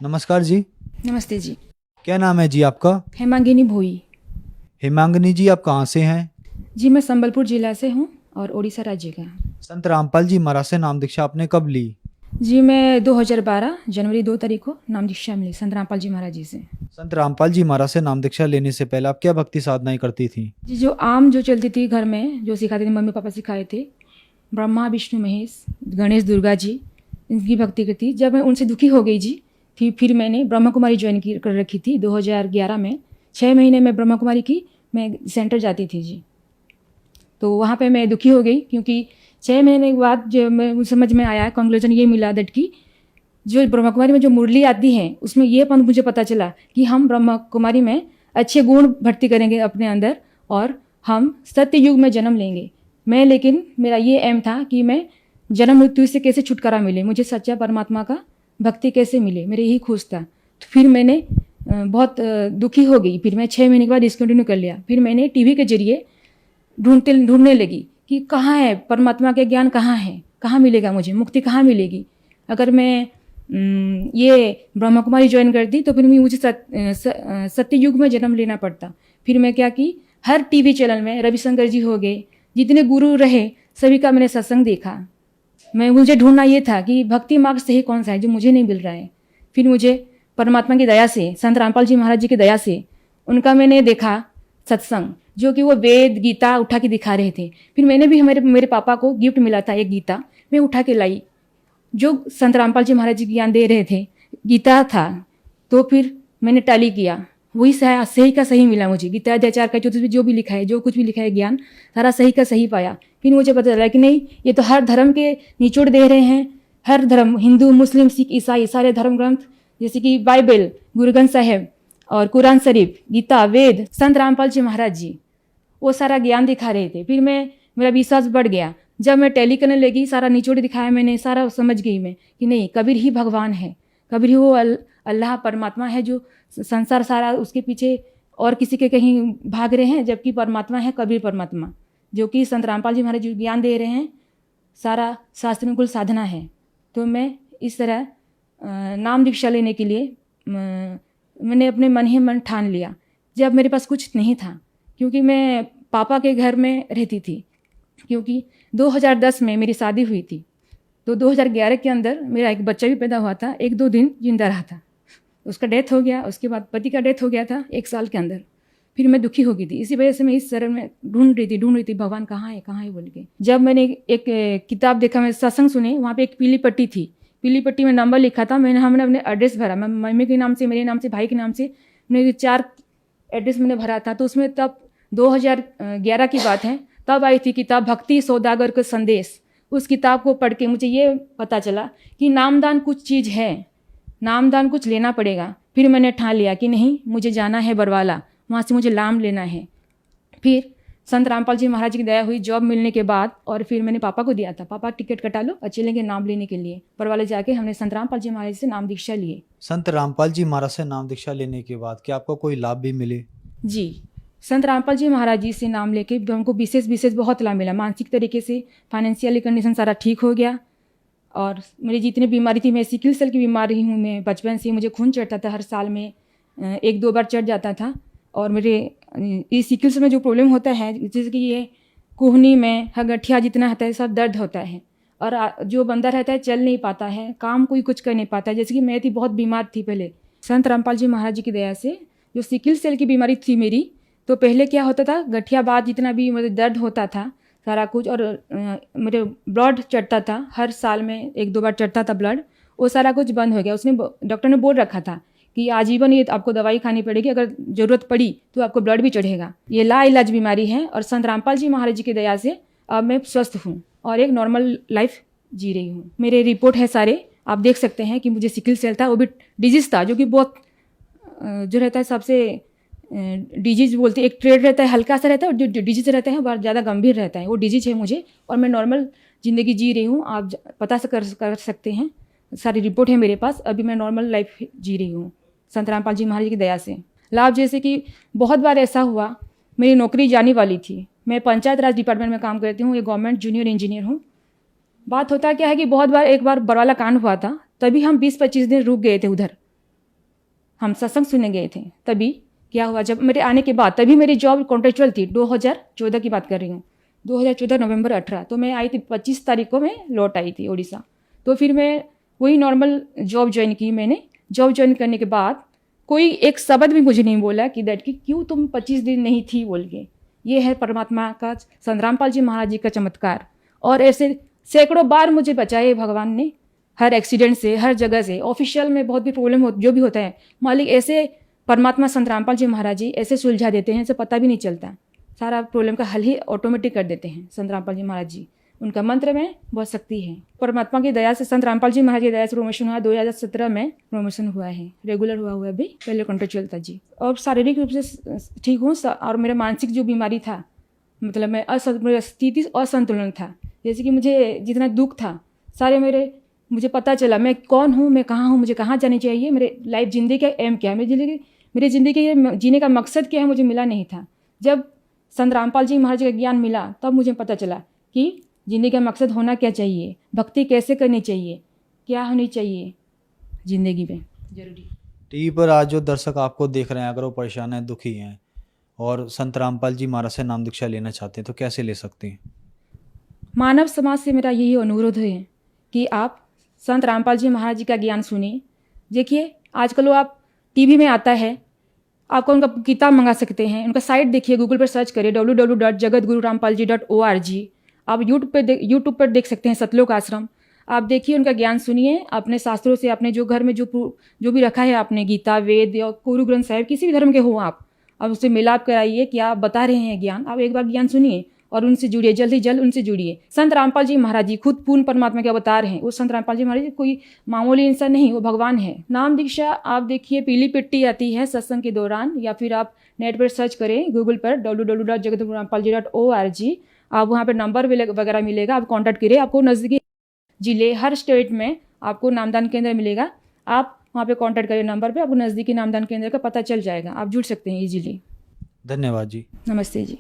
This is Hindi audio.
नमस्कार जी। नमस्ते जी। क्या नाम है जी आपका? हेमांगिनी भोई। हेमांगनी जी, आप कहाँ से हैं? जी, मैं संबलपुर जिला से हूँ और उड़ीसा राज्य का। संत रामपाल जी महाराज से नाम दीक्षा आपने कब ली? जी, मैं 2012 जनवरी 2 तारीख को नाम दीक्षा मिली संत रामपाल जी महाराज जी से। संत रामपाल जी महाराज से नाम दीक्षा लेने से पहले आप क्या भक्ति साधनाएं करती थी? जी, जो आम जो चलती थी घर में, जो सिखाते थे मम्मी पापा सिखाए थे, ब्रह्मा विष्णु महेश, गणेश दुर्गा जी, इनकी भक्ति की थी। जब मैं उनसे दुखी हो गई जी, फिर मैंने ब्रह्मा कुमारी ज्वाइन की कर रखी थी 2011 में। 6 महीने में ब्रह्मा कुमारी की मैं सेंटर जाती थी जी। तो वहाँ पे मैं दुखी हो गई क्योंकि 6 महीने के बाद जो मैं समझ में आया, कंक्लूजन ये मिला दैट कि जो ब्रह्मा कुमारी में जो मुरली आती है उसमें ये मुझे पता चला कि हम ब्रह्मा कुमारी में अच्छे गुण भर्ती करेंगे अपने अंदर और हम सत्य युग में जन्म लेंगे। मैं लेकिन मेरा ये एम था कि मैं जन्म मृत्यु से कैसे छुटकारा मिले, मुझे सच्चा परमात्मा का भक्ति कैसे मिले, मेरे यही खोज था। तो फिर मैंने बहुत दुखी हो गई। फिर मैं 6 महीने के बाद डिसकंटिन्यू कर लिया। फिर मैंने टीवी के जरिए ढूंढने लगी कि कहाँ है परमात्मा के ज्ञान, कहाँ है, कहाँ मिलेगा मुझे मुक्ति, कहाँ मिलेगी। अगर मैं ये ब्रह्मा कुमारी ज्वाइन करती तो फिर मुझे सत्य युग में जन्म लेना पड़ता। फिर मैं क्या की, हर टीवी चैनल में रविशंकर जी हो गए, जितने गुरु रहे सभी का मैंने सत्संग देखा। मुझे ढूंढना ये था कि भक्ति मार्ग सही कौन सा है जो मुझे नहीं मिल रहा है। फिर मुझे परमात्मा की दया से, संत रामपाल जी महाराज जी की दया से उनका मैंने देखा सत्संग, जो कि वो वेद गीता उठा के दिखा रहे थे। फिर मैंने भी मेरे पापा को गिफ्ट मिला था एक गीता, मैं उठा के लाई, जो संत रामपाल जी महाराज जी ज्ञान दे रहे थे, गीता था। तो फिर मैंने टैली किया, वही सही का सही मिला मुझे। गीता अध्याचार का जो भी लिखा है, जो कुछ भी लिखा है ज्ञान, सारा सही का सही पाया। फिर मुझे पता चला कि नहीं, ये तो हर धर्म के निचोड़ दे रहे हैं। हर धर्म, हिंदू मुस्लिम सिख ईसाई, सारे धर्म ग्रंथ जैसे कि बाइबल, गुरु ग्रंथ साहिब और कुरान शरीफ, गीता, वेद, संत रामपाल जी महाराज जी, वो सारा ज्ञान दिखा रहे थे। फिर मेरा विश्वास बढ़ गया। जब मैं टैली करने लगी, सारा निचोड़ दिखाया मैंने, सारा समझ गई मैं कि नहीं, कबीर ही भगवान है, कबीर ही वो अल्लाह परमात्मा है जो संसार सारा उसके पीछे और किसी के कहीं भाग रहे हैं, जबकि परमात्मा है कबीर परमात्मा, जो कि संत रामपाल जी महाराज जी ज्ञान दे रहे हैं। सारा शास्त्रानुकूल साधना है। तो मैं इस तरह नाम दीक्षा लेने के लिए मैंने अपने मन ही मन ठान लिया। जब मेरे पास कुछ नहीं था, क्योंकि मैं पापा के घर में रहती थी, क्योंकि 2010 में मेरी शादी हुई थी। तो 2011 के अंदर मेरा एक बच्चा भी पैदा हुआ था, 1-2 दिन जिंदा रहा था, उसका डेथ हो गया। उसके बाद पति का डेथ हो गया था 1 साल के अंदर। फिर मैं दुखी हो गई थी, इसी वजह से मैं इस शरण में ढूंढ रही थी भगवान कहाँ है बोल के। जब मैंने एक किताब देखा, मैं सत्संग सुने, वहाँ पे एक पीली पट्टी थी, पीली पट्टी में नंबर लिखा था। हमने अपने एड्रेस भरा, मैं मम्मी के नाम से, मेरे नाम से, भाई के नाम से, मैंने 4 एड्रेस मैंने भरा था। तो उसमें तब 2011 की बात है, तब आई थी किताब भक्ति सौदागर का संदेश। उस किताब को पढ़ के मुझे ये पता चला कि नामदान कुछ चीज़ है, नामदान कुछ लेना पड़ेगा। फिर मैंने ठान लिया कि नहीं, मुझे जाना है बरवाला, वहाँ से मुझे नाम लेना है। फिर संत रामपाल जी महाराज की दया हुई जॉब मिलने के बाद, और फिर मैंने पापा को दिया था, पापा टिकट कटा लो और चलेंगे नाम लेने के लिए। बरवाले जाके हमने संत रामपाल जी महाराज से नाम दीक्षा लिए। संत रामपाल जी महाराज से नाम दीक्षा लेने के बाद क्या आपको कोई लाभ भी मिले? जी, संत रामपाल जी महाराज जी से नाम लेके हमको विशेष बहुत लाभ मिला। मानसिक तरीके से, फाइनेंशियली कंडीशन सारा ठीक हो गया। और मेरी जितनी बीमारी थी, मैं सिकल सेल की बीमारी हूँ, मैं बचपन से, मुझे खून चढ़ता था हर साल में, 1-2 बार चढ़ जाता था। और मेरे इस सिकल सेल में जो प्रॉब्लम होता है, जैसे कि ये कोहनी में गठिया जितना होता है सब दर्द होता है, और जो बंदा रहता है चल नहीं पाता है, काम कोई कुछ कर नहीं पाता है। जैसे कि मैं थी बहुत बीमार थी पहले। संत रामपाल जी महाराज जी की दया से जो सिकल सेल की बीमारी थी मेरी, तो पहले क्या होता था, गठिया बाद जितना भी मुझे दर्द होता था सारा कुछ, और मेरे ब्लड चढ़ता था, हर साल में 1-2 बार चढ़ता था ब्लड, वो सारा कुछ बंद हो गया। उसने, डॉक्टर ने बोल रखा था कि आजीवन ये आपको दवाई खानी पड़ेगी, अगर ज़रूरत पड़ी तो आपको ब्लड भी चढ़ेगा। ये लाइलाज बीमारी है, और संत रामपाल जी महाराज जी की दया से अब मैं स्वस्थ हूँ और एक नॉर्मल लाइफ जी रही हूँ। मेरे रिपोर्ट है सारे, आप देख सकते हैं कि मुझे सिकल सेल था, वो भी डिजीज़ था, जो कि बहुत जो रहता है सबसे डिजीज बोलते हैं, एक ट्रेड रहता है हल्का सा रहता है, और जो डिजीज रहता है बहुत ज़्यादा गंभीर रहता है, वो डिजीज है मुझे, और मैं नॉर्मल ज़िंदगी जी रही हूँ। आप पता से कर सकते हैं, सारी रिपोर्ट है मेरे पास, अभी मैं नॉर्मल लाइफ जी रही हूँ संत रामपाल जी महाराज की दया से। लाभ जैसे कि बहुत बार ऐसा हुआ, मेरी नौकरी जाने वाली थी, मैं पंचायत राज डिपार्टमेंट में काम करती हूँ, एक गवर्नमेंट जूनियर इंजीनियर हूँ। बात होता क्या है कि बहुत बार, एक बार बरवाला कांड हुआ था, तभी हम 20-25 दिन रुक गए थे उधर, हम सत्संग सुनने गए थे। तभी क्या हुआ, जब मेरे आने के बाद, तभी मेरी जॉब कॉन्ट्रेक्चुअल थी, 2014 की बात कर रही हूँ, 2014 नवंबर 18। तो मैं आई थी 25 तारीख को मैं लौट आई थी उड़ीसा। तो फिर मैं वही नॉर्मल जॉब ज्वाइन की। मैंने जॉब ज्वाइन करने के बाद कोई एक शब्द भी मुझे नहीं बोला कि दैट कि क्यों तुम 25 दिन नहीं थी बोल के। ये है परमात्मा का, संत रामपाल जी महाराज जी का चमत्कार। और ऐसे सैकड़ों बार मुझे बचाए भगवान ने, हर एक्सीडेंट से, हर जगह से। ऑफिशियल में बहुत भी प्रॉब्लम हो, जो भी होता है, मालिक ऐसे परमात्मा संत रामपाल जी महाराज जी ऐसे सुलझा देते हैं, से पता भी नहीं चलता। सारा प्रॉब्लम का हल ही ऑटोमेटिक कर देते हैं संत रामपाल जी महाराज जी। उनका मंत्र में बहुत शक्ति है। परमात्मा की दया से, संत रामपाल जी महाराज की दया से प्रमोशन हुआ। 2017 में प्रमोशन हुआ है, रेगुलर हुआ अभी, पहले कॉन्ट्रेक्चुअल था जी। और शारीरिक रूप से ठीक हूँ। और मेरा मानसिक जो बीमारी था, मतलब मैं मेरा स्थिति असंतुलन था। जैसे कि मुझे जितना दुख था सारे मुझे पता चला मैं कौन हूँ, मैं कहाँ हूँ, मुझे कहाँ जानी चाहिए, मेरे लाइफ ज़िंदगी का एम क्या है, मेरी ज़िंदगी जीने का मकसद क्या है, मुझे मिला नहीं था। जब संत रामपाल जी महाराज का ज्ञान मिला तब मुझे पता चला कि ज़िंदगी का मकसद होना क्या चाहिए, भक्ति कैसे करनी चाहिए, क्या होनी चाहिए ज़िंदगी में जरूरी। टीवी पर आज जो दर्शक आपको देख रहे हैं, अगर वो परेशान हैं, दुखी हैं और संत रामपाल जी महाराज से नाम दीक्षा लेना चाहते हैं, तो कैसे ले सकते हैं? मानव समाज से मेरा यही अनुरोध है कि आप संत रामपाल जी महाराज जी का ज्ञान सुनिए। देखिए आजकल वो आप टीवी में आता है, आपको उनका किताब मंगा सकते हैं। उनका साइट देखिए, गूगल पर सर्च करिए www.jagatgururampalji.org। आप यूट्यूब पर देख सकते हैं सतलोक आश्रम। आप देखिए, उनका ज्ञान सुनिए। अपने शास्त्रों से, अपने जो घर में जो भी रखा है आपने, गीता, वेद या गुरु ग्रंथ साहिब, किसी भी धर्म के हो आप उससे मिलाप कराइए कि आप बता रहे हैं ज्ञान। आप एक बार ज्ञान सुनिए और उनसे जुड़िए, जल्द ही जल्द उनसे जुड़िए। संत रामपाल जी महाराज जी खुद पूर्ण परमात्मा के अवतार हैं। वो संत रामपाल जी महाराज जी कोई मामूली इंसान नहीं, वो भगवान है। नाम दीक्षा आप देखिए, पीली पिट्टी आती है सत्संग के दौरान, या फिर आप नेट पर सर्च करें गूगल पर www.jagatgururampalji.org। आप वहाँ पर नंबर वगैरह मिलेगा, आप कॉन्टैक्ट करिए। आपको नज़दीकी जिले, हर स्टेट में आपको नामदान केंद्र मिलेगा। आप वहाँ पे कॉन्टैक्ट करिए नंबर पे, आपको नज़दीकी नामदान केंद्र का पता चल जाएगा। आप जुड़ सकते हैं इजीली। धन्यवाद जी। नमस्ते जी।